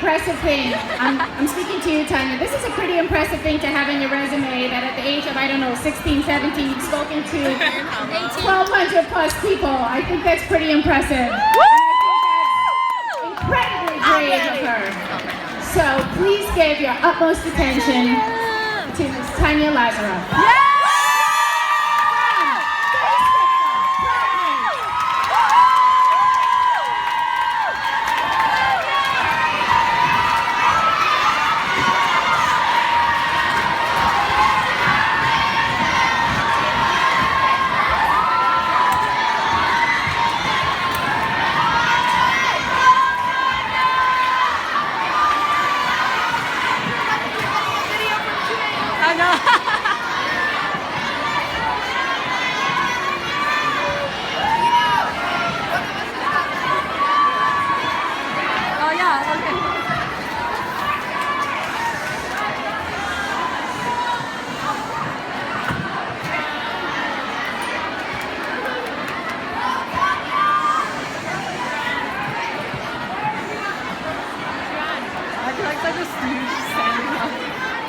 impressive thing. I'm speaking to you, Tanya. This is a pretty impressive thing to have in your resume that at the age of, I don't know, 16, 17, you've spoken to 1,200 plus people. I think that's pretty impressive. And I think that's incredibly brave of her. So please give your utmost attention to Ms. Tanya Lazaroff.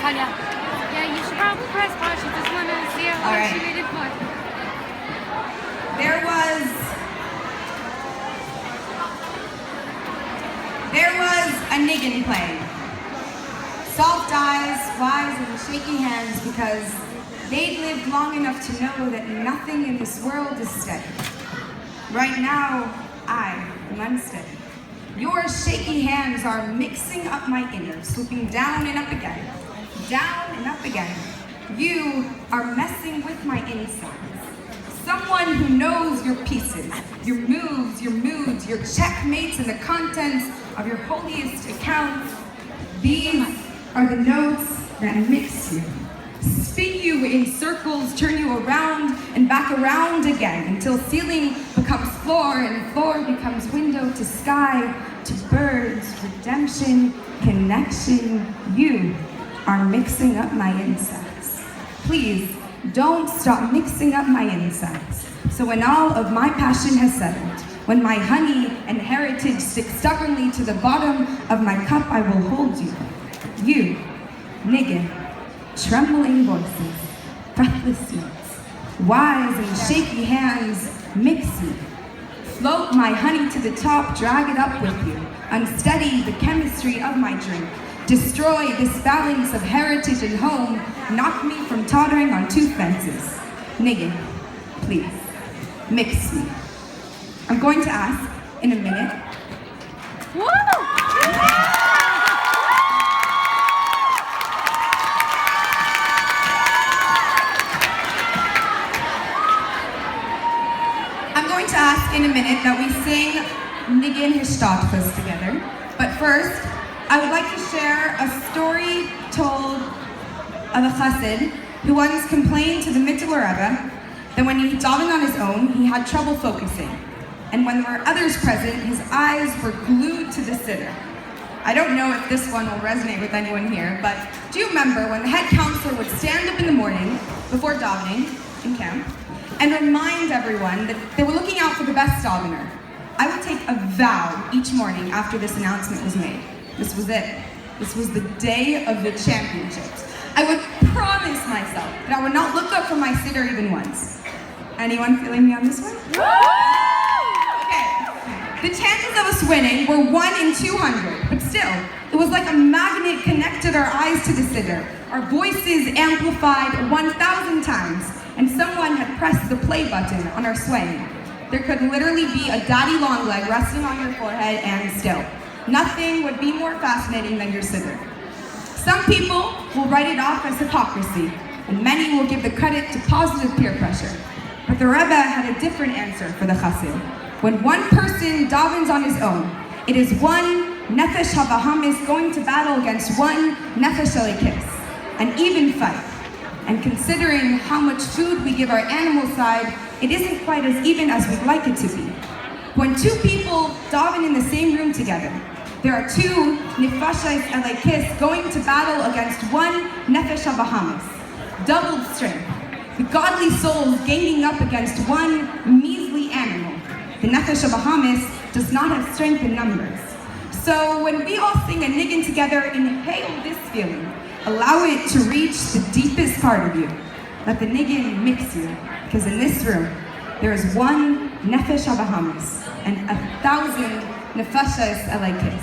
Tanya. Yeah, you should probably press pause. She just want to see how long she waited for. There was a niggin playing. Soft eyes, wise and shaky hands, because they'd lived long enough to know that nothing in this world is steady. Right now, I am unsteady. Your shaky hands are mixing up my inner, swooping down and up again, down and up again. You are messing with my insides. Someone who knows your pieces, your moves, your moods, your checkmates, and the contents of your holiest accounts. These are the notes that mix you, spin you in circles, turn you around and back around again until ceiling becomes floor and floor becomes window to sky, to birds, redemption, connection. You are mixing up my insides. Please don't stop mixing up my insides. So when all of my passion has settled, when my honey and heritage stick stubbornly to the bottom of my cup, I will hold you. You, niggin, trembling voices, breathless notes, wise and shaky hands, mix me. Float my honey to the top, drag it up with you. Unsteady the chemistry of my drink. Destroy this balance of heritage and home. Knock me from tottering on two fences. Niggin, please, mix me. I'm going to ask in a minute. Woo! I'm going to ask in a minute that we sing Niggin Hishtadfus together. But first, I would like to share a story told of a chassid who once complained to the Mittler Rebbe that when he davened on his own, he had trouble focusing. And when there were others present, his eyes were glued to the siddur. I don't know if this one will resonate with anyone here, but do you remember when the head counselor would stand up in the morning before davening in camp and remind everyone that they were looking out for the best davener? I would take a vow each morning after this announcement was made. This was it. This was the day of the championships. I would promise myself that I would not look up from my siddur even once. Anyone feeling me on this one? Okay. The chances of us winning were 1 in 200, but still, it was like a magnet connected our eyes to the siddur. Our voices amplified 1,000 times, and someone had pressed the play button on our swaying. There could literally be a daddy long leg resting on your forehead, and still, nothing would be more fascinating than your siddur. Some people will write it off as hypocrisy, and many will give the credit to positive peer pressure. But the Rebbe had a different answer for the chassid. When one person davens on his own, it is one nefesh havahamis going to battle against one nefesh elikis, an even fight. And considering how much food we give our animal side, it isn't quite as even as we'd like it to be. When two people daven in the same room together, there are two nefashos elikis going to battle against one nefesh havahamis, doubled strength. The godly souls gaining up against one measly animal. The nefesh havahamis does not have strength in numbers. So when we all sing a niggin together, inhale this feeling. Allow it to reach the deepest part of you. Let the niggin mix you, because in this room, there is one nefesh Bahamas and 1,000 nefashas alaykis.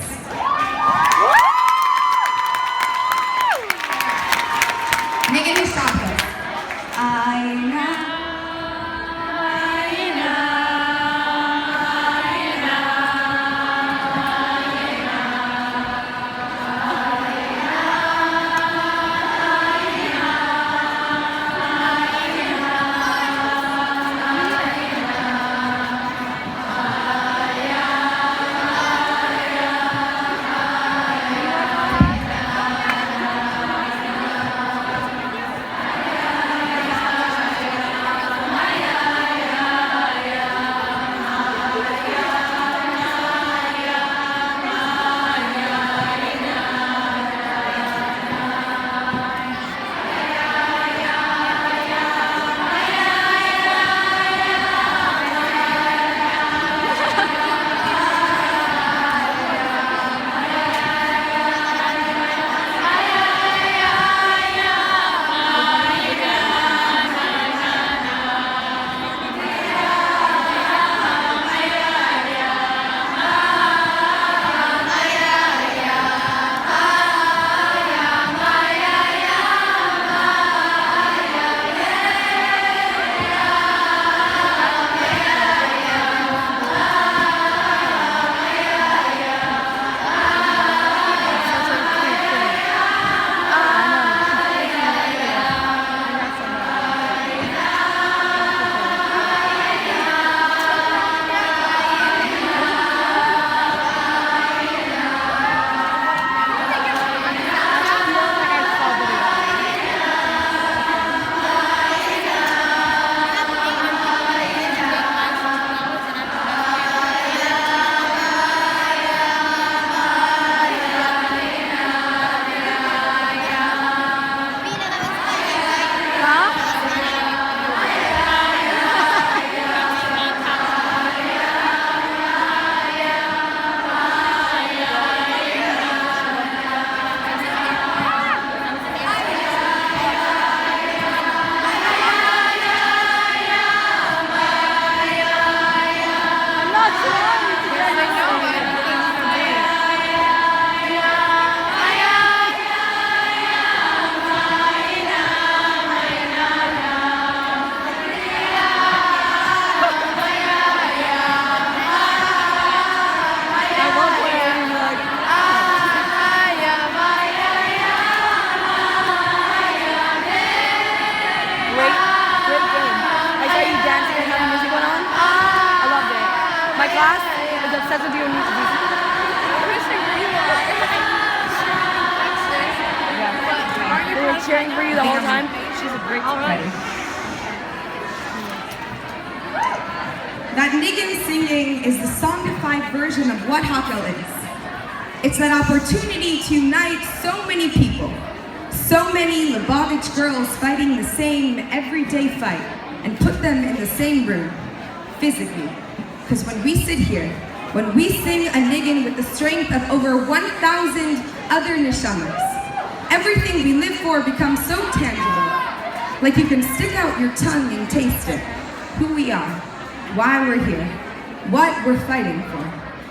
Niggin Hishtafas. My class is obsessed with your music. Yeah. They were cheering for you the whole time. She's a great teacher. That niggin singing is the songified version of what Hakel is. It's that opportunity to unite so many people, so many Lubavitch girls fighting the same everyday fight, and put them in the same room, physically. Because when we sit here, when we sing a niggin with the strength of over 1,000 other neshamas, everything we live for becomes so tangible. Like you can stick out your tongue and taste it. Who we are, why we're here, what we're fighting for.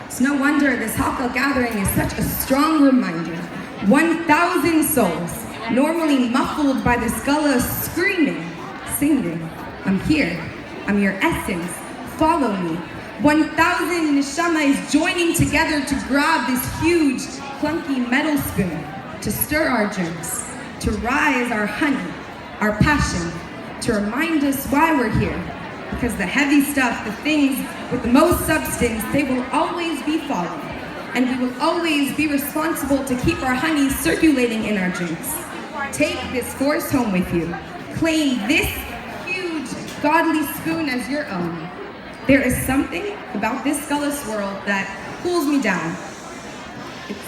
It's no wonder this Hakel gathering is such a strong reminder. 1,000 souls, normally muffled by this gullah screaming, singing, I'm here, I'm your essence, follow me. 1,000 neshama is joining together to grab this huge, clunky metal spoon, to stir our drinks, to rise our honey, our passion, to remind us why we're here. Because the heavy stuff, the things with the most substance, they will always be following. And we will always be responsible to keep our honey circulating in our drinks. Take this force home with you. Claim this huge, godly spoon as your own. There is something about this gullus world that cools me down. It's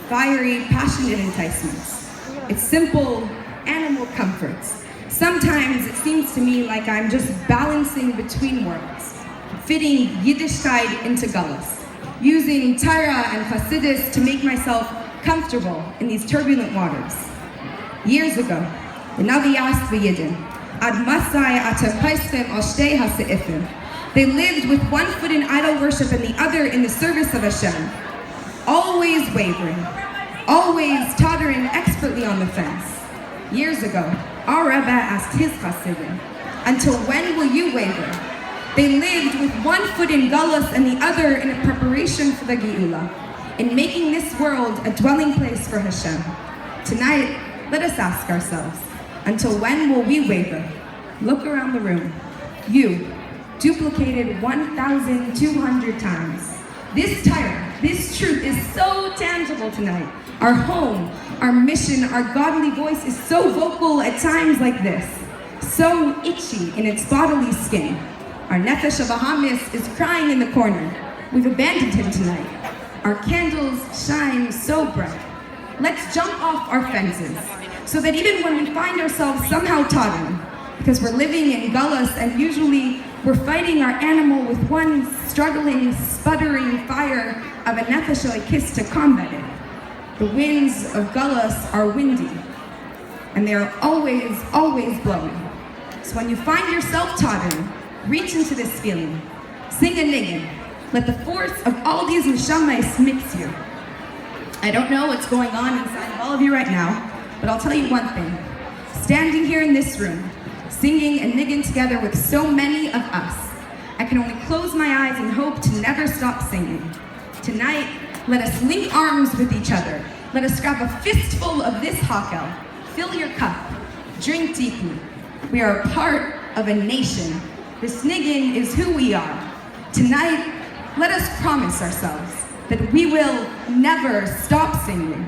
fiery, passionate enticements. It's simple, animal comforts. Sometimes it seems to me like I'm just balancing between worlds, fitting Yiddishkeit into gullus. using Torah and Chassidus to make myself comfortable in these turbulent waters. Years ago, the Navi asked the Yidden, Ad Masai atem paistem al shtei haseifim. They lived with one foot in idol worship and the other in the service of Hashem, always wavering, always tottering expertly on the fence. Years ago, our Rebbe asked his Chassidim, until when will you waver? They lived with one foot in Galus and the other in a preparation for the Geula, in making this world a dwelling place for Hashem. Tonight, let us ask ourselves, until when will we waver? Look around the room. You, duplicated 1,200 times. This Torah, this truth is so tangible tonight. Our home, our mission, our godly voice is so vocal at times like this, so itchy in its bodily skin. Our nefesh of Bahamis is crying in the corner. We've abandoned him tonight. Our candles shine so bright. Let's jump off our fences, so that even when we find ourselves somehow tottering, because we're living in Galus and usually we're fighting our animal with one struggling, sputtering fire of a nefesh kiss to combat it. The winds of Galus are windy, and they are always, always blowing. So when you find yourself tottering, reach into this feeling. Sing a niggin. Let the force of all these neshamas mix you. I don't know what's going on inside of all of you right now, but I'll tell you one thing. Standing here in this room, singing and niggin together with so many of us, I can only close my eyes and hope to never stop singing. Tonight, let us link arms with each other. Let us grab a fistful of this hakel. Fill your cup. Drink deeply. We are a part of a nation. This niggin is who we are. Tonight, let us promise ourselves that we will never stop singing.